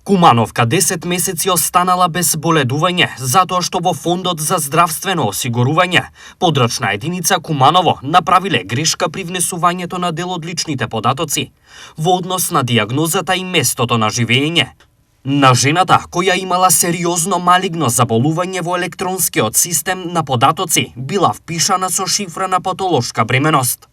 Кумановка 10 месеци останала без боледување, затоа што во Фондот за здравствено осигурување, подрачна единица Куманово, направиле грешка при внесувањето на дел од личните податоци, во однос на дијагнозата и местото на живење. На жената, која имала сериозно малигно заболување во електронскиот систем на податоци, била впишана со шифра на патолошка бременост.